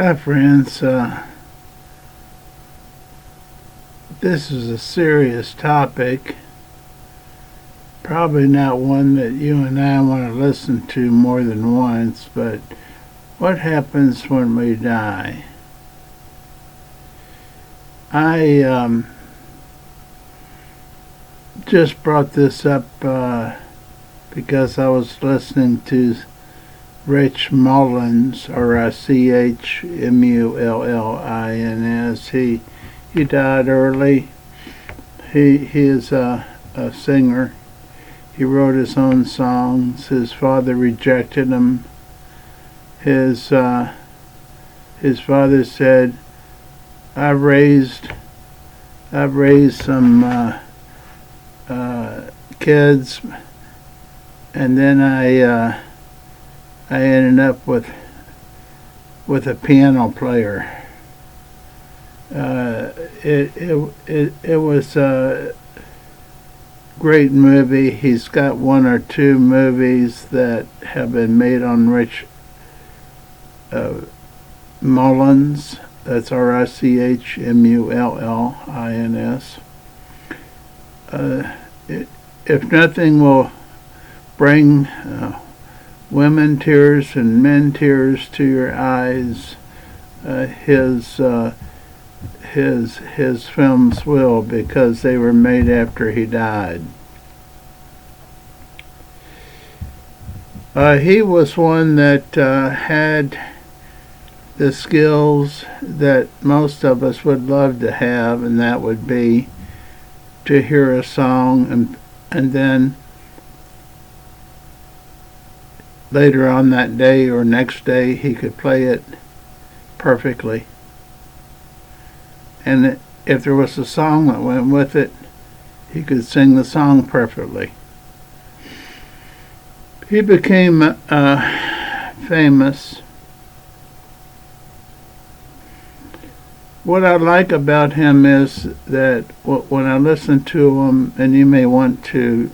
Hi, friends. This is a serious topic. Probably not one that you and I want to listen to more than once, but what happens when we die? I just brought this up because I was listening to Rich Mullins, Rich Mullins. He died early. He is a singer. He wrote his own songs. His father rejected him. His father said, "I've raised some kids, and then I ended up with a piano player." It was a great movie. He's got one or two movies that have been made on Rich Mullins. That's Rich Mullins. If nothing will bring women tears and men tears to your eyes, his films will, because they were made after he died. He was one that had the skills that most of us would love to have, and that would be to hear a song and then later on that day or next day he could play it perfectly. And if there was a song that went with it, he could sing the song perfectly. He became famous. What I like about him is that when I listen to him, and you may want to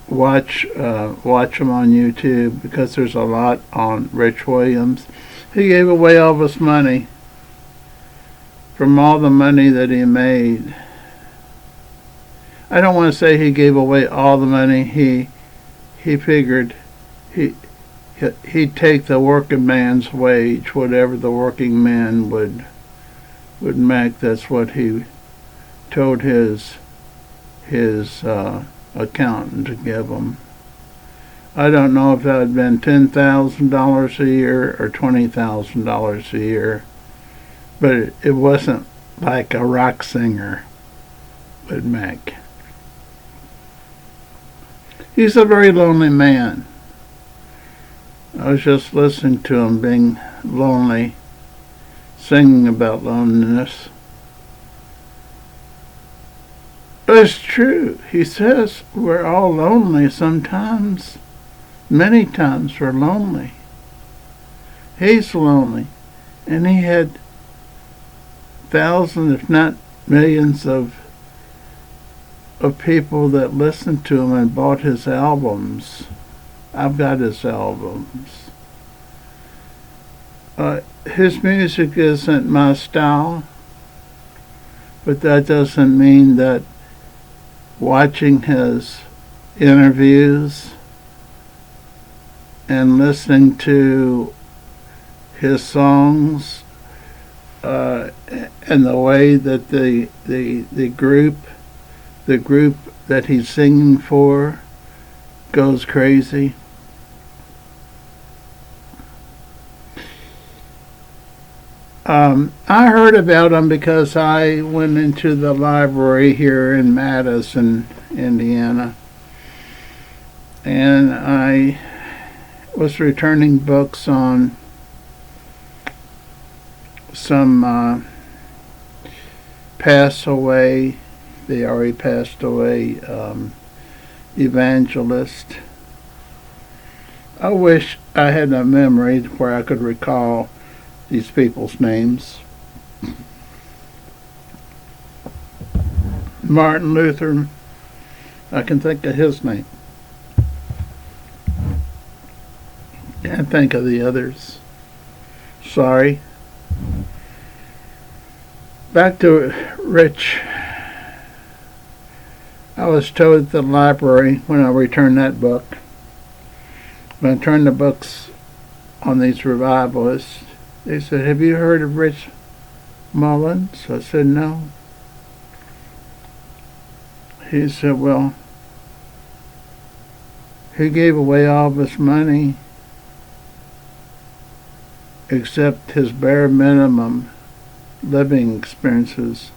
watch him on YouTube, because there's a lot on Rich Williams. He gave away all of his money. From all the money that he made, I don't want to say he gave away all the money. He figured he'd take the working man's wage, whatever the working man would make. That's what he told his accountant to give him. I don't know if that had been $10,000 a year or $20,000 a year. But it wasn't like a rock singer would make. He's a very lonely man. I was just listening to him being lonely, singing about loneliness. But it's true. He says we're all lonely sometimes. Many times we're lonely. He's lonely. And he had thousands, if not millions, of people that listened to him and bought his albums. I've got his albums. His music isn't my style, but that doesn't mean that watching his interviews and listening to his songs and the way that the group that he's singing for goes crazy. I heard about him because I went into the library here in Madison, Indiana, and I was returning books on some they already passed away evangelist. I wish I had a memory where I could recall these people's names. Martin Luther, I can think of his name. Can't think of the others. Sorry. Back to Rich. I was told at the library when I returned that book, when I turned the books on these revivalists, they said, "Have you heard of Rich Mullins?" I said, "No." He said, "Well, he gave away all of his money except his bare minimum living expenses.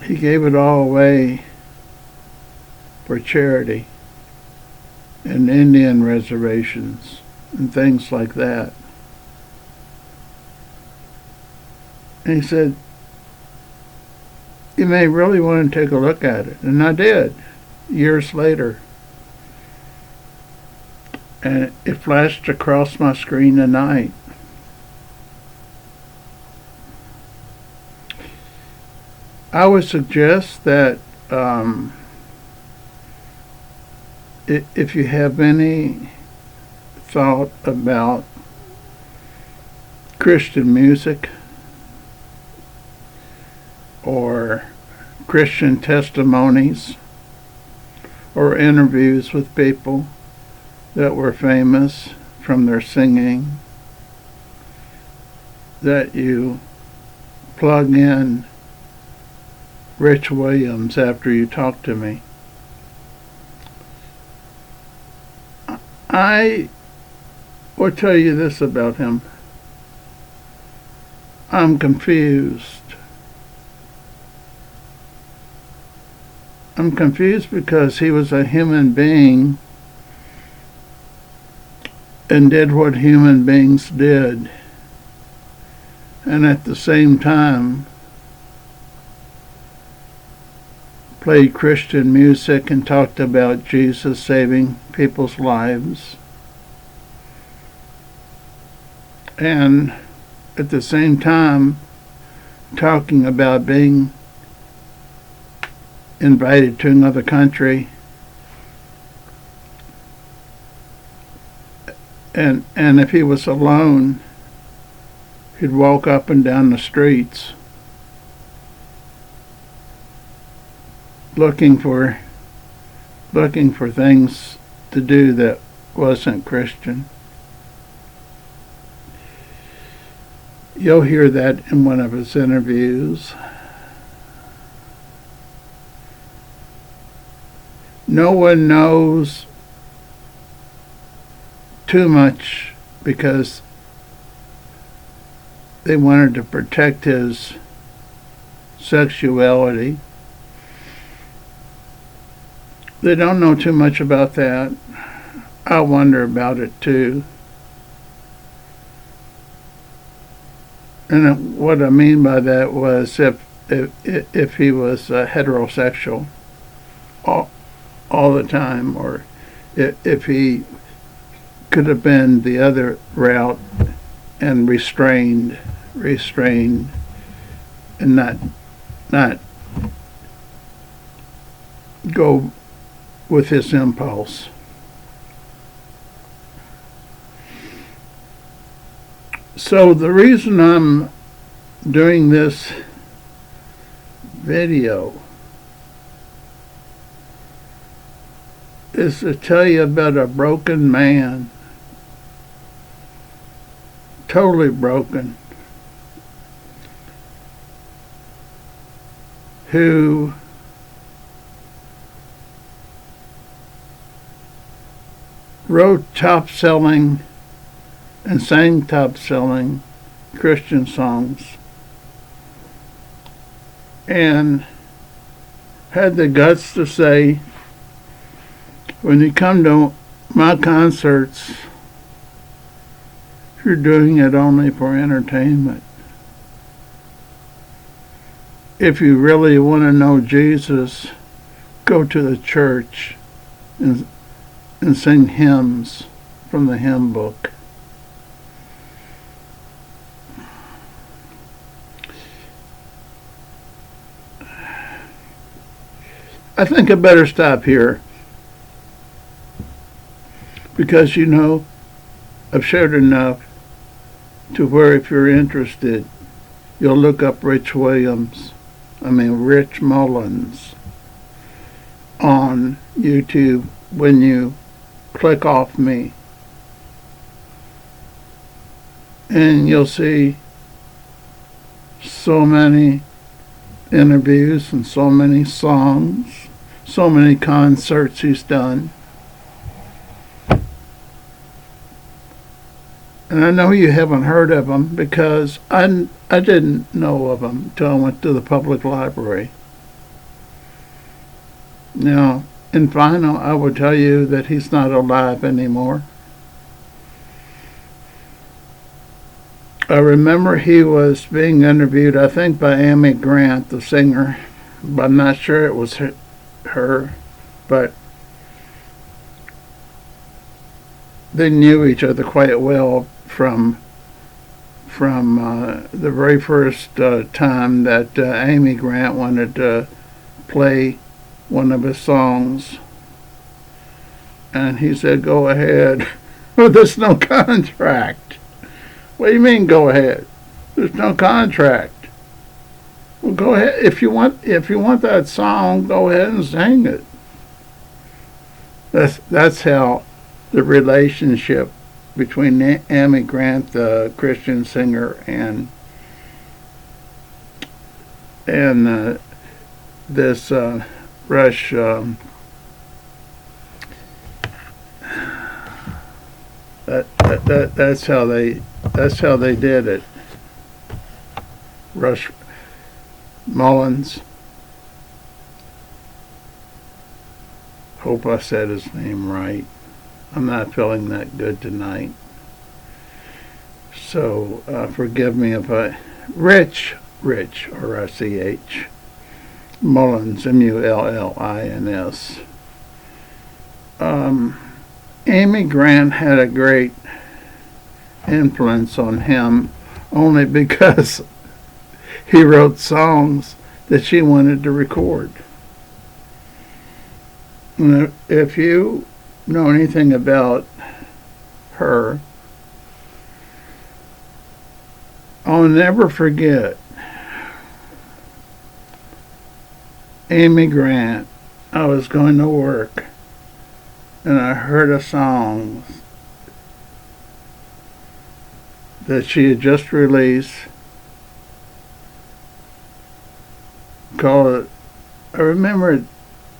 He gave it all away for charity and Indian reservations and things like that." And he said, "You may really want to take a look at it." And I did, years later. And it flashed across my screen tonight. I would suggest that if you have any thought about Christian music or Christian testimonies or interviews with people that were famous from their singing, that you plug in Rich Williams after you talk to me. I will tell you this about him. I'm confused. I'm confused because he was a human being and did what human beings did. And at the same time, played Christian music and talked about Jesus saving people's lives. And at the same time, talking about being invited to another country and if he was alone, he'd walk up and down the streets looking for things to do that wasn't Christian. You'll hear that in one of his interviews. No one knows too much because they wanted to protect his sexuality. They don't know too much about that. I wonder about it too. And what I mean by that was if he was heterosexual all the time, or if he could have been the other route and restrained and not go with his impulse. So the reason I'm doing this video is to tell you about a broken man, totally broken, who wrote top-selling and sang top-selling Christian songs, and had the guts to say, "When you come to my concerts, you're doing it only for entertainment. If you really want to know Jesus, go to the church and sing hymns from the hymn book." I think I better stop here because, I've shared enough to where if you're interested, you'll look up Rich Mullins on YouTube when you click off me. And you'll see so many interviews and so many songs, so many concerts he's done. And I know you haven't heard of him because I didn't know of him until I went to the public library. Now, in final, I will tell you that he's not alive anymore. I remember he was being interviewed, I think, by Amy Grant, the singer, but I'm not sure it was her, but they knew each other quite well from the very first time that Amy Grant wanted to play one of his songs, and he said, "Go ahead." Well, there's no contract. What do you mean, go ahead? There's no contract. Well, go ahead if you want that song. Go ahead and sing it. That's how the relationship between Amy Grant, the Christian singer, and this Rush. That's how they did it. Rush Mullins. Hope I said his name right. I'm not feeling that good tonight. So forgive me if I... Rich, R-I-C-H. Mullins, M-U-L-L-I-N-S. Amy Grant had a great influence on him only because he wrote songs that she wanted to record. And if you know anything about her, I'll never forget Amy Grant. I was going to work and I heard a song that she had just released called, I remember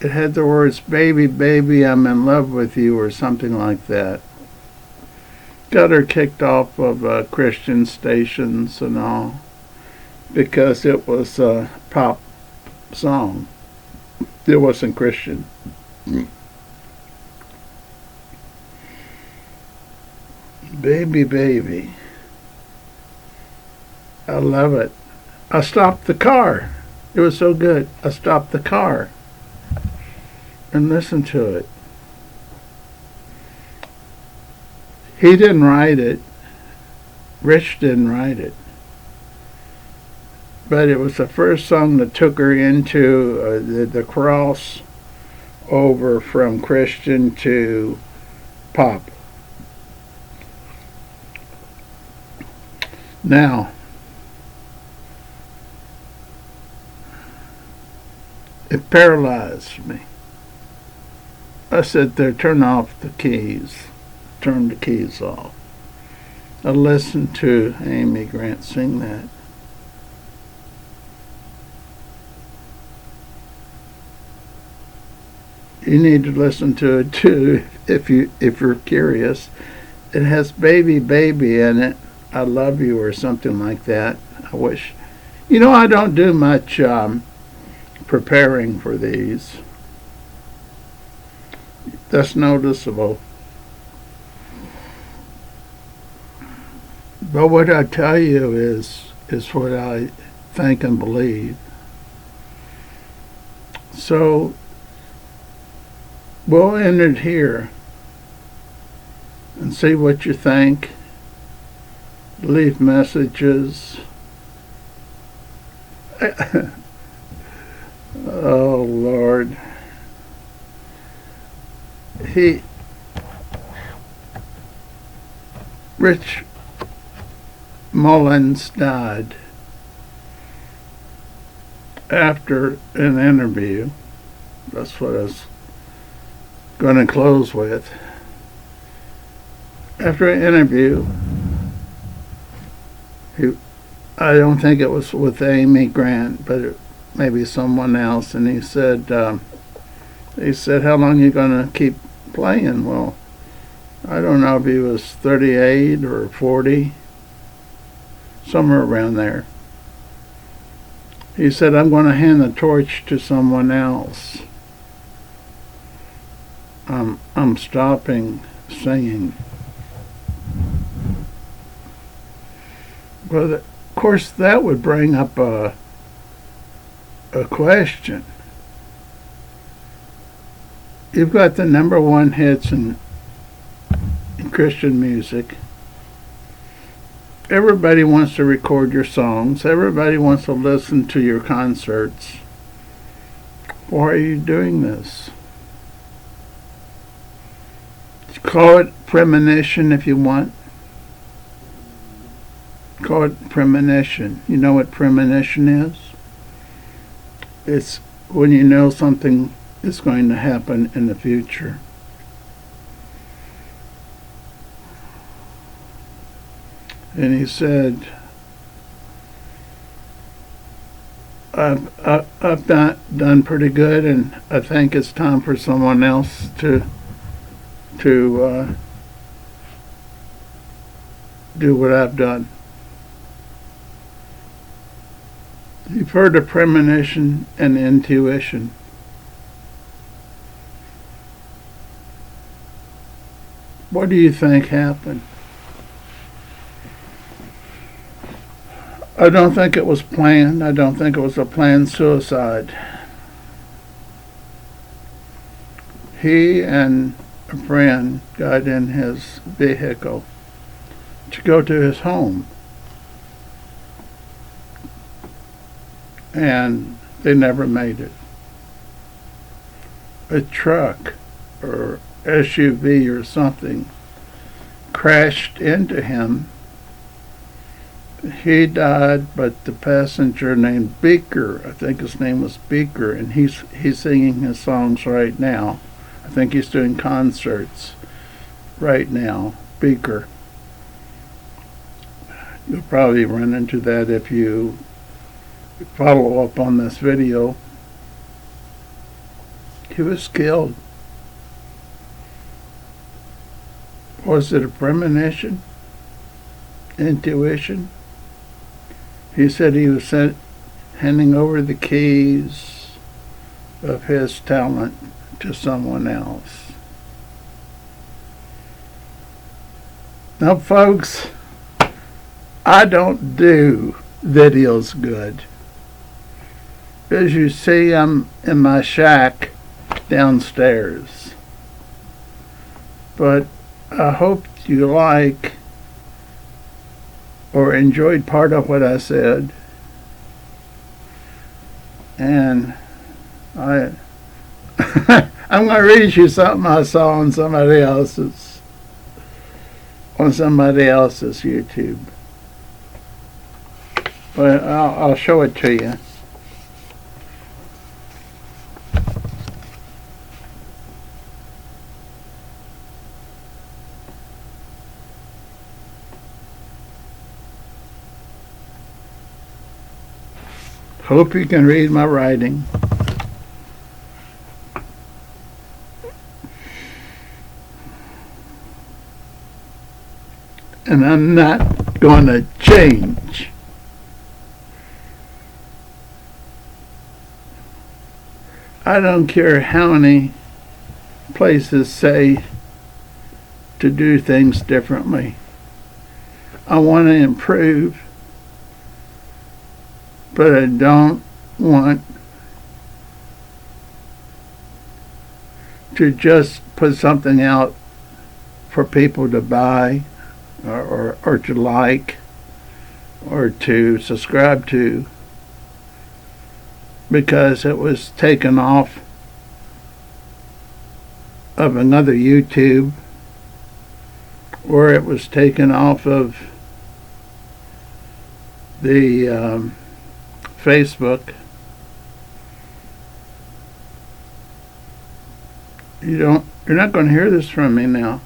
it had the words, "Baby, baby, I'm in love with you," or something like that. Got her kicked off of Christian stations and all because it was a pop song. It wasn't Christian. Baby, baby. I love it. I stopped the car. It was so good. I stopped the car and listened to it. He didn't write it. Rich didn't write it. But it was the first song that took her into the cross over from Christian to pop. Now, it paralyzed me. I said there, turn off the keys. Turn the keys off. I listened to Amy Grant sing that. You need to listen to it too if you're curious. It has "Baby, Baby" in it. "I love you" or something like that. I wish. I don't do much preparing for these. That's noticeable. But what I tell you is what I think and believe. So we'll end it here and see what you think. Leave messages. Oh Lord. Rich Mullins died after an interview. That's what I was going to close with. After an interview, I don't think it was with Amy Grant, but maybe someone else, and he said, how long are you going to keep playing? Well, I don't know if he was 38 or 40, somewhere around there. He said, I'm going to hand the torch to someone else. I'm stopping singing. Well, of course, that would bring up a question. You've got the number one hits in Christian music. Everybody wants to record your songs. Everybody wants to listen to your concerts. Why are you doing this? Call it premonition if you want. Call it premonition. You know what premonition is? It's when you know something is going to happen in the future. And he said, I've done pretty good, and I think it's time for someone else to do what I've done. You've heard of premonition and intuition. What do you think happened? I don't think it was planned. I don't think it was a planned suicide. He and a friend got in his vehicle to go to his home. And they never made it. A truck or SUV or something crashed into him. He died, but the passenger named Beaker, I think his name was Beaker, and he's singing his songs right now. I think he's doing concerts right now. Beaker. You'll probably run into that if you follow up on this video. He was killed. Was it a premonition? Intuition? He said he was handing over the keys of his talent to someone else. Now, folks, I don't do videos good. As you see, I'm in my shack downstairs. But I hope you like or enjoyed part of what I said. And I'm going to read you something I saw on somebody else's YouTube. But I'll show it to you. Hope you can read my writing. And I'm not going to change. I don't care how many places say to do things differently. I want to improve, but I don't want to just put something out for people to buy or to like or to subscribe to because it was taken off of another YouTube where it was taken off of the Facebook. You're not going to hear this from me now.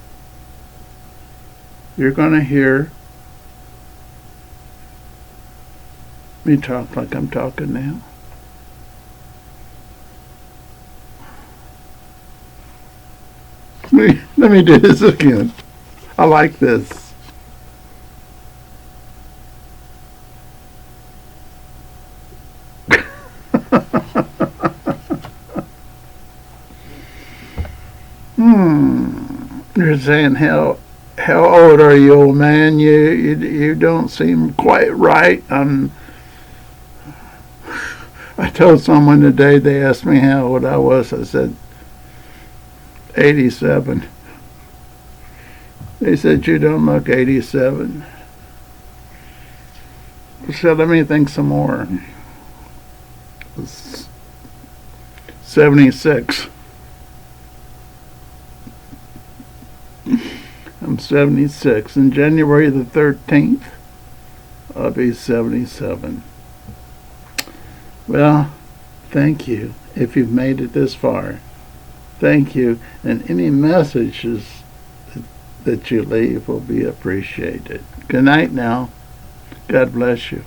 You're going to hear me talk like I'm talking now. Let me do this again. I like this. You're saying, how old are you, old man? You don't seem quite right. I told someone today, they asked me how old I was. I said 87. They said, you don't look 87. So let me think some more. 76. I'm 76. And January the 13th, I'll be 77. Well, thank you if you've made it this far. Thank you. And any messages that you leave will be appreciated. Good night now. God bless you.